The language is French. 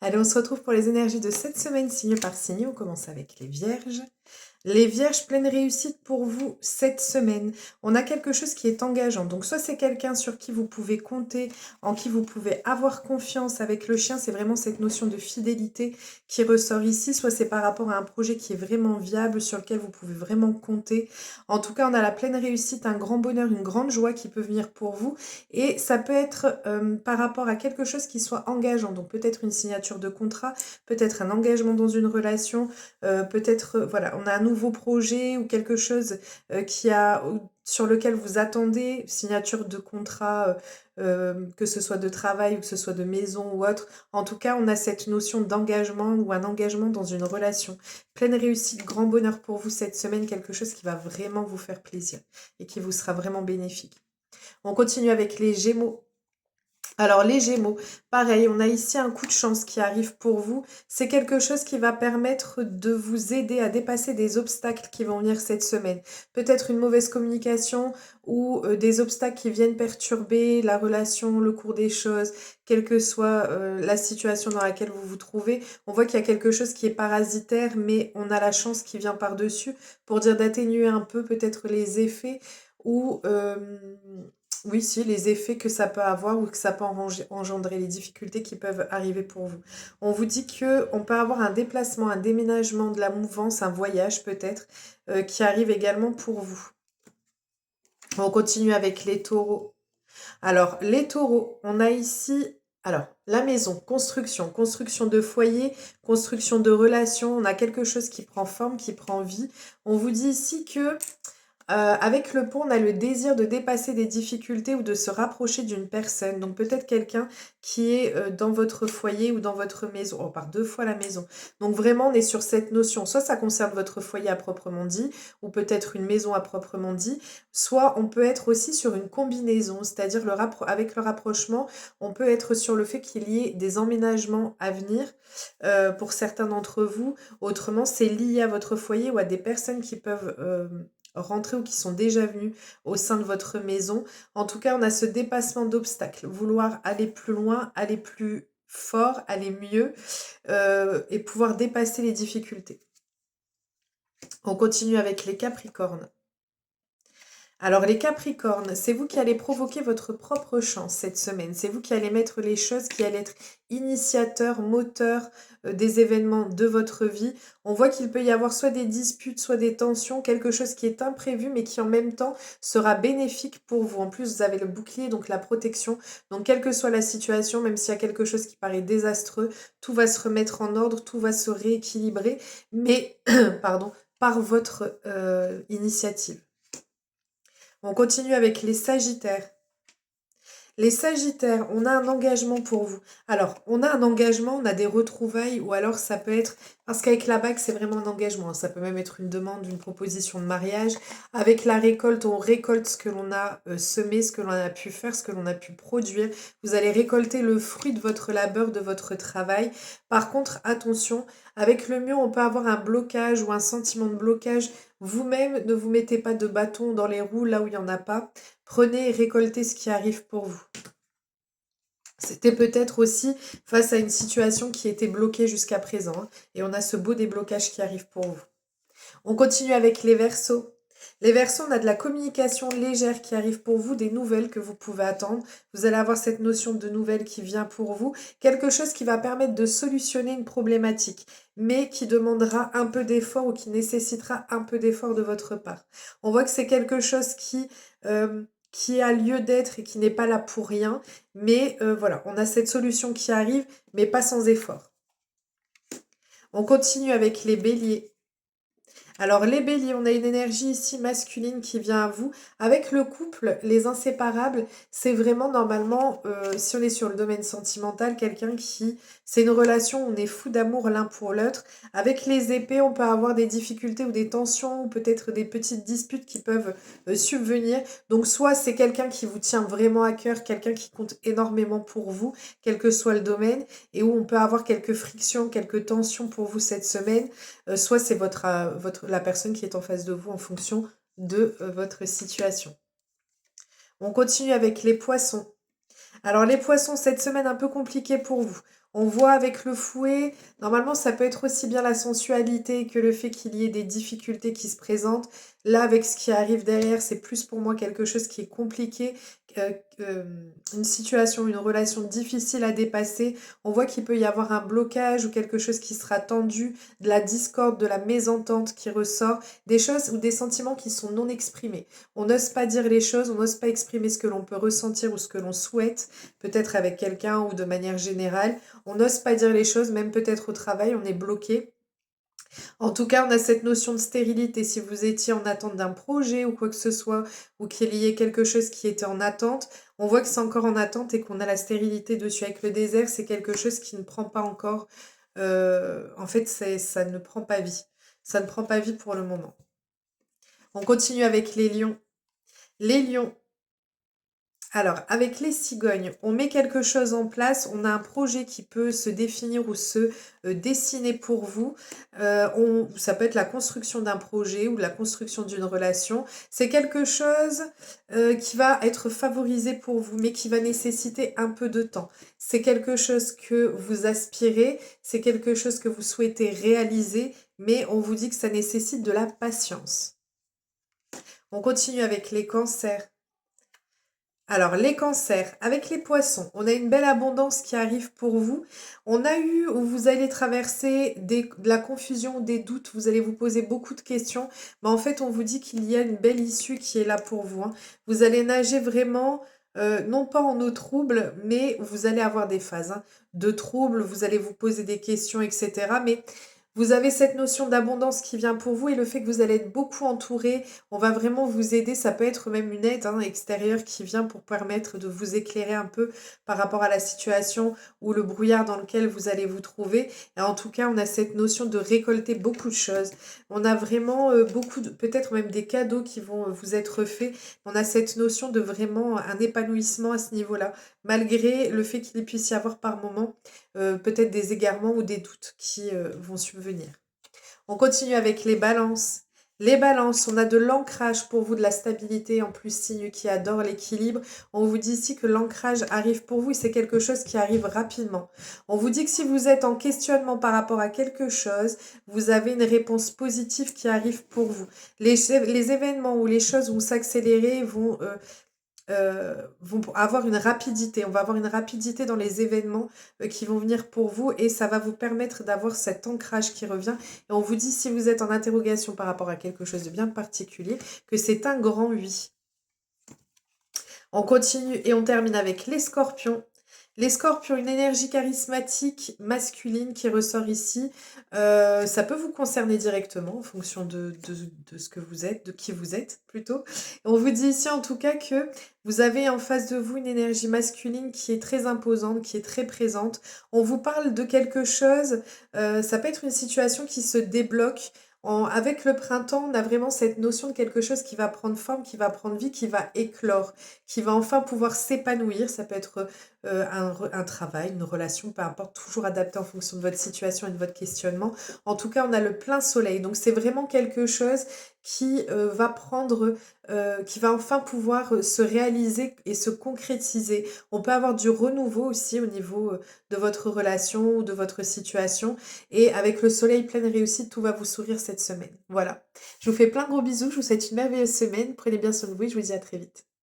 Allez, on se retrouve pour les énergies de cette semaine, signe par signe. On commence avec les vierges. Les vierges, pleine réussite pour vous cette semaine. On a quelque chose qui est engageant. Donc, soit c'est quelqu'un sur qui vous pouvez compter, en qui vous pouvez avoir confiance. Avec le chien, c'est vraiment cette notion de fidélité qui ressort ici. Soit c'est par rapport à un projet qui est vraiment viable, sur lequel vous pouvez vraiment compter. En tout cas, on a la pleine réussite, un grand bonheur, une grande joie qui peut venir pour vous. Et ça peut être par rapport à quelque chose qui soit engageant. Donc, peut-être une signature de contrat, peut-être un engagement dans une relation, peut-être, voilà, on a un nouveau projet ou quelque chose sur lequel vous attendez, signature de contrat, que ce soit de travail ou que ce soit de maison ou autre. En tout cas, on a cette notion d'engagement ou un engagement dans une relation. Pleine réussite, grand bonheur pour vous cette semaine, quelque chose qui va vraiment vous faire plaisir et qui vous sera vraiment bénéfique. On continue avec les Gémeaux. Alors les Gémeaux, pareil, on a ici un coup de chance qui arrive pour vous. C'est quelque chose qui va permettre de vous aider à dépasser des obstacles qui vont venir cette semaine. Peut-être une mauvaise communication ou des obstacles qui viennent perturber la relation, le cours des choses, quelle que soit la situation dans laquelle vous vous trouvez. On voit qu'il y a quelque chose qui est parasitaire, mais on a la chance qui vient par-dessus pour dire d'atténuer un peu peut-être les effets ou oui, si, les effets que ça peut avoir ou que ça peut engendrer, les difficultés qui peuvent arriver pour vous. On vous dit que on peut avoir un déplacement, un déménagement de la mouvance, un voyage peut-être, qui arrive également pour vous. On continue avec les taureaux. Alors, les taureaux, on a ici, alors, la maison, construction, construction de foyer, construction de relation. On a quelque chose qui prend forme, qui prend vie. On vous dit ici que avec le pont, on a le désir de dépasser des difficultés ou de se rapprocher d'une personne. Donc peut-être quelqu'un qui est dans votre foyer ou dans votre maison. On part deux fois la maison. Donc vraiment, on est sur cette notion. Soit ça concerne votre foyer à proprement dit, ou peut-être une maison à proprement dit. Soit on peut être aussi sur une combinaison, c'est-à-dire avec le rapprochement, on peut être sur le fait qu'il y ait des emménagements à venir pour certains d'entre vous. Autrement, c'est lié à votre foyer ou à des personnes qui peuvent rentrer ou qui sont déjà venus au sein de votre maison. En tout cas, on a ce dépassement d'obstacles, vouloir aller plus loin, aller plus fort, aller mieux et pouvoir dépasser les difficultés. On continue avec les Capricornes. Alors les Capricornes, c'est vous qui allez provoquer votre propre chance cette semaine. C'est vous qui allez mettre les choses, qui allez être initiateur, moteur des événements de votre vie. On voit qu'il peut y avoir soit des disputes, soit des tensions, quelque chose qui est imprévu mais qui en même temps sera bénéfique pour vous. En plus, vous avez le bouclier, donc la protection. Donc quelle que soit la situation, même s'il y a quelque chose qui paraît désastreux, tout va se remettre en ordre, tout va se rééquilibrer, mais pardon, par votre initiative. On continue avec les Sagittaires. Les Sagittaires, on a un engagement pour vous. Alors, on a un engagement, on a des retrouvailles, ou alors ça peut être, parce qu'avec la bague, c'est vraiment un engagement. Ça peut même être une demande, une proposition de mariage. Avec la récolte, on récolte ce que l'on a semé, ce que l'on a pu faire, ce que l'on a pu produire. Vous allez récolter le fruit de votre labeur, de votre travail. Par contre, attention, avec le mur, on peut avoir un blocage ou un sentiment de blocage. Vous-même, ne vous mettez pas de bâton dans les roues là où il n'y en a pas. Prenez et récoltez ce qui arrive pour vous. C'était peut-être aussi face à une situation qui était bloquée jusqu'à présent. Hein, et on a ce beau déblocage qui arrive pour vous. On continue avec les Verseaux. Les Verseaux, on a de la communication légère qui arrive pour vous, des nouvelles que vous pouvez attendre. Vous allez avoir cette notion de nouvelles qui vient pour vous. Quelque chose qui va permettre de solutionner une problématique, mais qui demandera un peu d'effort ou qui nécessitera un peu d'effort de votre part. On voit que c'est quelque chose qui a lieu d'être et qui n'est pas là pour rien. Mais voilà, on a cette solution qui arrive, mais pas sans effort. On continue avec les béliers. Alors les béliers, on a une énergie ici masculine qui vient à vous. Avec le couple, les inséparables, c'est vraiment normalement, si on est sur le domaine sentimental, quelqu'un qui... C'est une relation où on est fou d'amour l'un pour l'autre. Avec les épées, on peut avoir des difficultés ou des tensions ou peut-être des petites disputes qui peuvent subvenir. Donc soit c'est quelqu'un qui vous tient vraiment à cœur, quelqu'un qui compte énormément pour vous, quel que soit le domaine, et où on peut avoir quelques frictions, quelques tensions pour vous cette semaine. Soit c'est la personne qui est en face de vous en fonction de votre situation. On continue avec les poissons. Alors les poissons, cette semaine un peu compliquée pour vous. On voit avec le fouet, normalement ça peut être aussi bien la sensualité que le fait qu'il y ait des difficultés qui se présentent. Là, avec ce qui arrive derrière, c'est plus pour moi quelque chose qui est compliqué, heu, une situation, une relation difficile à dépasser. On voit qu'il peut y avoir un blocage ou quelque chose qui sera tendu, de la discorde, de la mésentente qui ressort, des choses ou des sentiments qui sont non exprimés. On n'ose pas dire les choses, on n'ose pas exprimer ce que l'on peut ressentir ou ce que l'on souhaite, peut-être avec quelqu'un ou de manière générale. On n'ose pas dire les choses, même peut-être au travail, on est bloqué. En tout cas, on a cette notion de stérilité. Si vous étiez en attente d'un projet ou quoi que ce soit, ou qu'il y ait quelque chose qui était en attente, on voit que c'est encore en attente et qu'on a la stérilité dessus. Avec le désert, c'est quelque chose qui ne prend pas encore. En fait, ça ne prend pas vie. Ça ne prend pas vie pour le moment. On continue avec les lions. Les lions, alors, avec les cigognes, on met quelque chose en place, on a un projet qui peut se définir ou se dessiner pour vous. Ça peut être la construction d'un projet ou la construction d'une relation. C'est quelque chose qui va être favorisé pour vous, mais qui va nécessiter un peu de temps. C'est quelque chose que vous aspirez, c'est quelque chose que vous souhaitez réaliser, mais on vous dit que ça nécessite de la patience. On continue avec les cancers. Alors, les cancers, avec les poissons, on a une belle abondance qui arrive pour vous. On a eu où vous allez traverser de la confusion, des doutes, vous allez vous poser beaucoup de questions. Mais en fait, on vous dit qu'il y a une belle issue qui est là pour vous, hein. Vous allez nager vraiment, non pas en eau trouble, mais vous allez avoir des phases, hein, de trouble, vous allez vous poser des questions, etc. Mais vous avez cette notion d'abondance qui vient pour vous et le fait que vous allez être beaucoup entouré, on va vraiment vous aider. Ça peut être même une aide hein, extérieure qui vient pour permettre de vous éclairer un peu par rapport à la situation ou le brouillard dans lequel vous allez vous trouver. Et en tout cas, on a cette notion de récolter beaucoup de choses. On a vraiment beaucoup de, peut-être même des cadeaux qui vont vous être faits. On a cette notion de vraiment un épanouissement à ce niveau-là, malgré le fait qu'il puisse y avoir par moments peut-être des égarements ou des doutes qui vont subvenir. On continue avec les balances. Les balances, on a de l'ancrage pour vous, de la stabilité, en plus signe qui adore l'équilibre. On vous dit ici que l'ancrage arrive pour vous et c'est quelque chose qui arrive rapidement. On vous dit que si vous êtes en questionnement par rapport à quelque chose, vous avez une réponse positive qui arrive pour vous. Les événements ou les choses vont s'accélérer, vont avoir une rapidité. On va avoir une rapidité dans les événements qui vont venir pour vous et ça va vous permettre d'avoir cet ancrage qui revient. Et on vous dit, si vous êtes en interrogation par rapport à quelque chose de bien particulier, que c'est un grand oui. On continue et on termine avec les scorpions. Les scorpions, une énergie charismatique masculine qui ressort ici. Ça peut vous concerner directement en fonction de ce que vous êtes, de qui vous êtes plutôt. On vous dit ici en tout cas que vous avez en face de vous une énergie masculine qui est très imposante, qui est très présente. On vous parle de quelque chose, ça peut être une situation qui se débloque. Avec le printemps, on a vraiment cette notion de quelque chose qui va prendre forme, qui va prendre vie, qui va éclore, qui va enfin pouvoir s'épanouir. Ça peut être un travail, une relation, peu importe, toujours adapté en fonction de votre situation et de votre questionnement. En tout cas, on a le plein soleil. Donc, c'est vraiment quelque chose qui va prendre, qui va enfin pouvoir se réaliser et se concrétiser. On peut avoir du renouveau aussi au niveau de votre relation ou de votre situation. Et avec le soleil pleine réussite, tout va vous sourire cette semaine. Voilà. Je vous fais plein de gros bisous. Je vous souhaite une merveilleuse semaine. Prenez bien soin de vous et je vous dis à très vite.